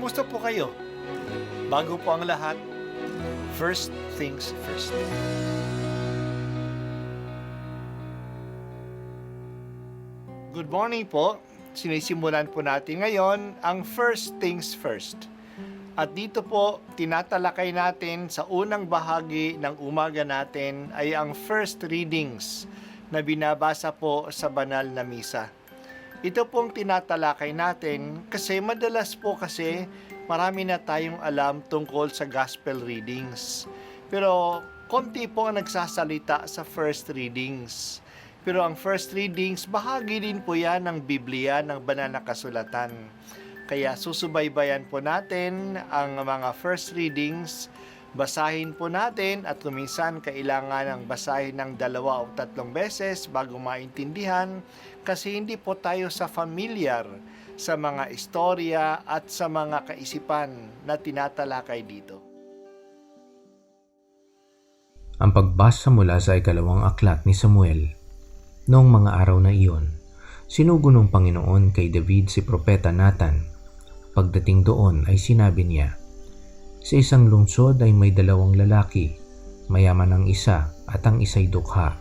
Kumusta po kayo? Bago po ang lahat, first things first. Good morning po. Sinisimulan po natin ngayon ang first things first. At dito po, tinatalakay natin sa unang bahagi ng umaga natin ay ang first readings na binabasa po sa banal na misa. Ito pong tinatalakay natin kasi madalas po kasi marami na tayong alam tungkol sa gospel readings. Pero konti po ang nagsasalita sa first readings. Pero ang first readings, bahagi din po yan ng Biblia, ng banal na kasulatan. Kaya susubaybayan po natin ang mga first readings, basahin po natin at kuminsan kailangan ng basahin ng 2 o 3 beses bago maintindihan kasi hindi po tayo familiar sa mga istorya at sa mga kaisipan na tinatalakay dito. Ang pagbasa mula sa ikalawang aklat ni Samuel. Noong mga araw na iyon, sinugo ng Panginoon kay David si Propeta Nathan. Pagdating doon ay sinabi niya, sa isang lungsod ay may 2 lalaki, mayaman ang isa at ang isa'y dukha.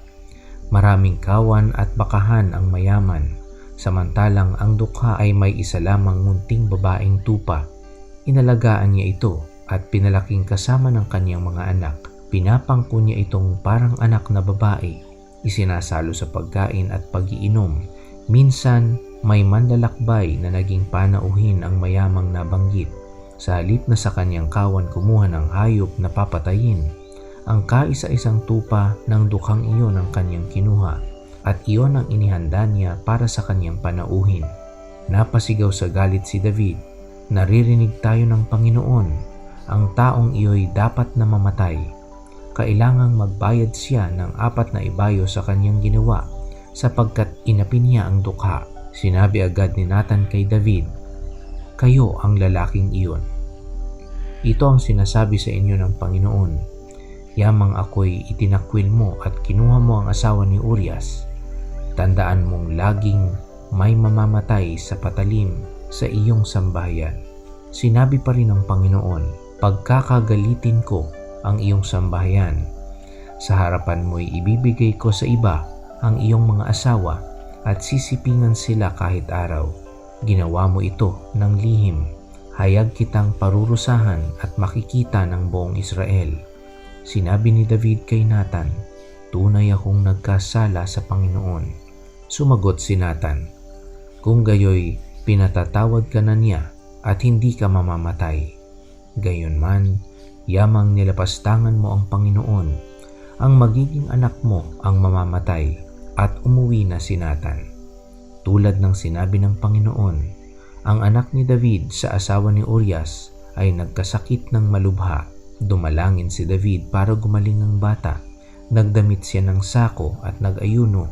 Maraming kawan at bakahan ang mayaman, samantalang ang dukha ay may isa lamang munting babaeng tupa. Inalagaan niya ito at pinalaking kasama ng kanyang mga anak. Pinapangko niya itong parang anak na babae, isinasalo sa pagkain at pag-iinom. Minsan, may manlalakbay na naging panauhin ang mayamang nabanggit. Sa halip na sa kanyang kawan kumuha ng hayop na papatayin, ang kaisa-isang tupa ng dukhang iyon ang kanyang kinuha at iyon ang inihanda niya para sa kanyang panauhin. Napasigaw sa galit si David, naririnig tayo ng Panginoon, ang taong iyo'y dapat na mamatay. Kailangang magbayad siya ng 4 na ibayo sa kanyang ginawa sapagkat inapi niya ang dukha. Sinabi agad ni Nathan kay David, kayo ang lalaking iyon. Ito ang sinasabi sa inyo ng Panginoon, yamang ako'y itinakwil mo at kinuha mo ang asawa ni Urias. Tandaan mong laging may mamamatay sa patalim sa iyong sambahayan. Sinabi pa rin ng Panginoon, pagkakagalitin ko ang iyong sambahayan. Sa harapan mo'y ibibigay ko sa iba ang iyong mga asawa at sisipingan sila kahit araw. Ginawa mo ito ng lihim. Hayag kitang parurusahan at makikita ng buong Israel. Sinabi ni David kay Nathan, tunay akong nagkasala sa Panginoon. Sumagot si Nathan, kung gayoy pinatatawad ka na niya at hindi ka mamamatay. Gayunman, yamang nilapastangan mo ang Panginoon, ang magiging anak mo ang mamamatay. At umuwi na si Nathan. Tulad ng sinabi ng Panginoon, ang anak ni David sa asawa ni Urias ay nagkasakit ng malubha. Dumalangin si David para gumaling ang bata. Nagdamit siya ng sako at nag-ayuno,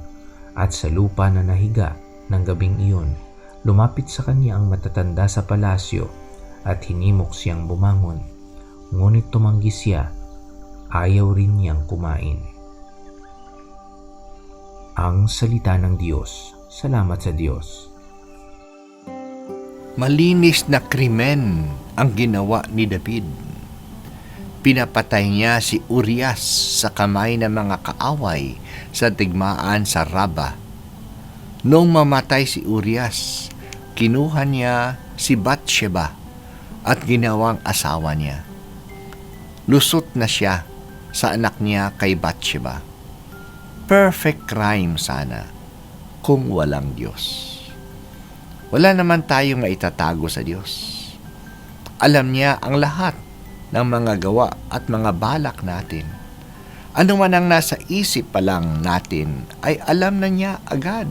at sa lupa na nahiga ng gabing iyon, lumapit sa kanya ang matatanda sa palasyo at hinimok siyang bumangon. Ngunit tumanggi siya, ayaw rin niyang kumain. Ang salita ng Diyos. Salamat sa Diyos. Malinis na krimen ang ginawa ni David. Pinapatay niya si Urias sa kamay ng mga kaaway sa digmaan sa Raba. Noong mamatay si Urias, kinuha niya si Bathsheba at ginawang asawa niya. Lusot na siya sa anak niya kay Bathsheba. Perfect crime sana kung walang Diyos. Wala naman tayong maitatago sa Diyos. Alam niya ang lahat ng mga gawa at mga balak natin. Ano man ang nasa isip pa lang natin ay alam na niya agad.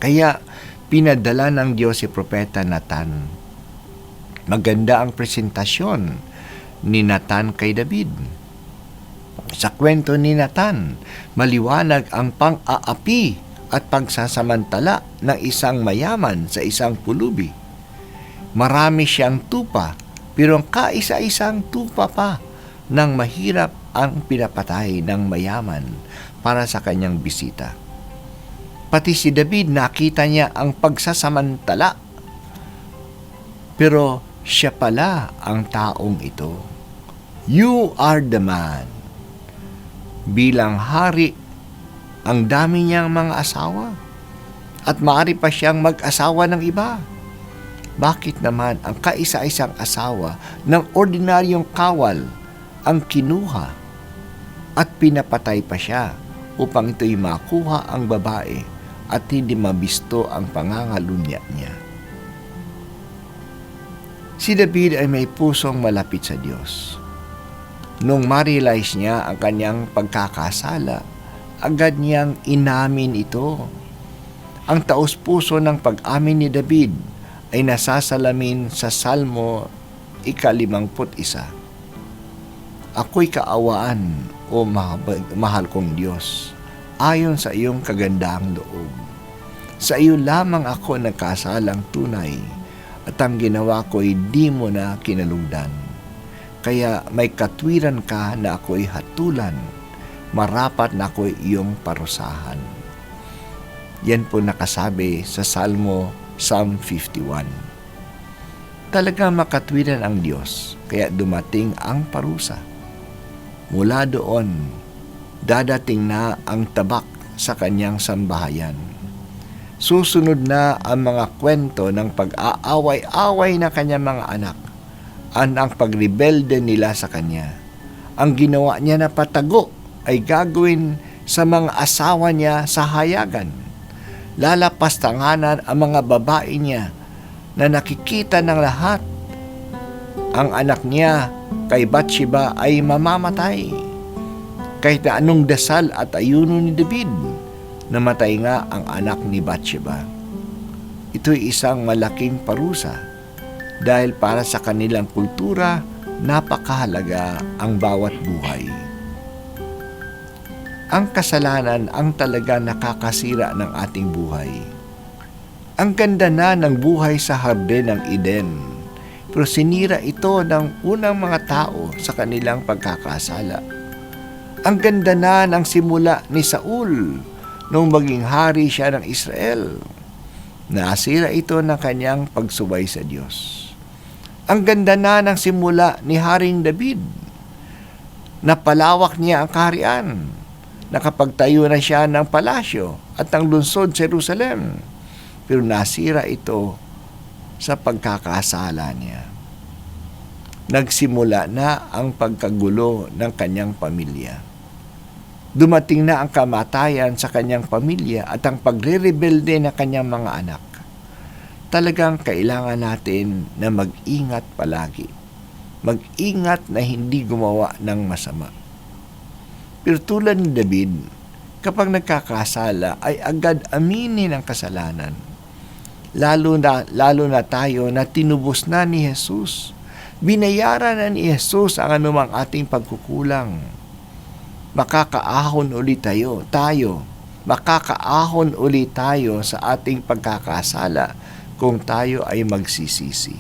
Kaya pinadala ng Diyos si Propeta Nathan. Maganda ang presentasyon ni Nathan kay David. Sa kwento ni Nathan, maliwanag ang pang-aapi at pagsasamantala ng isang mayaman sa isang pulubi. Marami siyang tupa, pero ang kaisa-isang tupa pa ng mahirap ang pinapatay ng mayaman para sa kanyang bisita. Pati si David nakita niya ang pagsasamantala. Pero Siya pala ang taong ito. You are the man. Bilang hari, ang dami niyang mga asawa. At maaari pa siyang mag-asawa ng iba. Bakit naman ang kaisa-isang asawa ng ordinaryong kawal ang kinuha at pinapatay pa siya upang ito'y makuha ang babae at hindi mabisto ang pangangalunya niya? Si David ay may pusong malapit sa Diyos. Nung ma-realize niya ang kanyang pagkakasala, agad niyang inamin ito. Ang taos-puso ng pag-amin ni David ay nasasalamin sa Salmo 51. Ako'y kaawaan, o mahal kong Diyos, ayon sa iyong kagandahang loob. Sa iyo lamang ako nagkasalang tunay, at ang ginawa ko'y di mo na kinalugdan. Kaya may katwiran ka na ako'y hatulan, marapat na ako'y iyong parusahan. Yan po nakasabi sa Psalm 51. Talagang makatwiran ang Diyos, kaya dumating ang parusa. Mula doon, dadating na ang tabak sa kanyang sambahayan. Susunod na ang mga kwento ng pag-aaway-away na kanyang mga anak, ang pagrebelde nila sa kanya. Ang ginawa niya na patago ay gagawin sa mga asawa niya sa hayagan. Lalapastanganan ang mga babae niya na nakikita ng lahat. Ang anak niya kay Bathsheba ay mamamatay. Kahit na anong dasal at ayuno ni David, namatay nga ang anak ni Bathsheba. Ito'y isang malaking parusa dahil para sa kanilang kultura, napakahalaga ang bawat buhay. Ang kasalanan ang talaga nakakasira ng ating buhay. Ang ganda na ng buhay sa Harden ng Eden, pero sinira ito ng unang mga tao sa kanilang pagkakasala. Ang ganda na ng simula ni Saul nung maging hari siya ng Israel. Nasira ito ng kanyang pagsubay sa Diyos. Ang ganda na ng simula ni Haring David. Napalawak niya ang kaharian. Nakapagtayo na siya ng palasyo at ng lungsod sa Jerusalem. Pero nasira ito sa pagkakasala niya. Nagsimula na ang pagkagulo ng kanyang pamilya. Dumating na ang kamatayan sa kanyang pamilya at ang pagre-rebelde ng kanyang mga anak. Talagang kailangan natin na mag-ingat palagi. Mag-ingat na hindi gumawa ng masama. Pero tulad ni David, kapag nagkakasala ay agad aminin ang kasalanan. Lalo na tayo na tinubos na ni Jesus. Binayaran na ni Jesus ang anumang ating pagkukulang. Makakaahon ulit tayo. Makakaahon ulit tayo sa ating pagkakasala kung tayo ay magsisisi.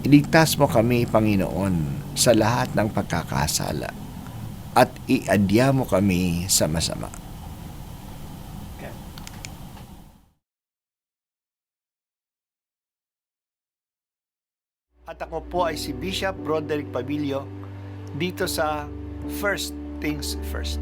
Iligtas mo kami, Panginoon, sa lahat ng pagkakasala at iadya mo kami sa masama. At ako po ay si Bishop Broderick Pabilio dito sa First Things First.